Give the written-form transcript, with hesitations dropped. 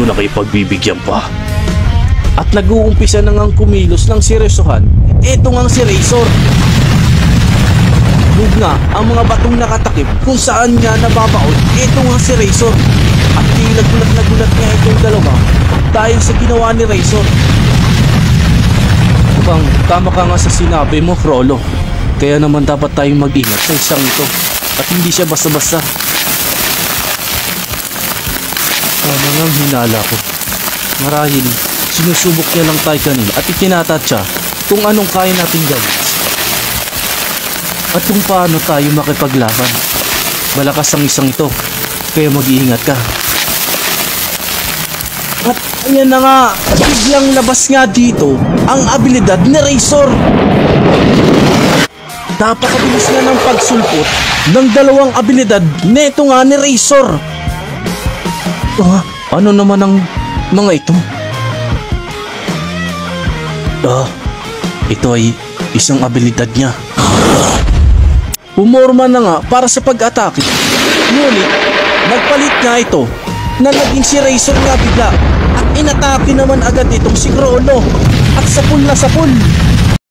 ko na kayo pagbibigyan pa. At nag-uumpisa na ngang kumilos ng seryosohan, eto ngang si Razor. Huwag nga ang mga batong nakatakip kung saan nga nababaon, eto nga si Razor. At tila gulat na gulat nga itong dalawa dahil sa ginawa ni Razor. Mukhang tama ka nga sa sinabi mo, Frollo. Kaya naman dapat tayong mag-ingat sa isang ito at hindi siya basta-basta. Tama nga ang hinala ko. Marahil sinusubok niya lang tayo kanina at itinatatsa kung anong kaya natin gawin at kung paano tayo makipaglaban. Malakas ang isang ito, kaya mag-iingat ka. At ayan na nga, biglang labas nga dito ang abilidad ni Razor. Napakabilis na ng pagsulpot ng dalawang abilidad neto nga ni Razor. Ano naman ang mga ito? Ito ay isang abilidad niya. Pumorma na nga para sa pag-atake. Ngunit nagpalit nga ito na naging si Razor nga bigla at inatake naman agad itong si Frollo at sapul na sapul.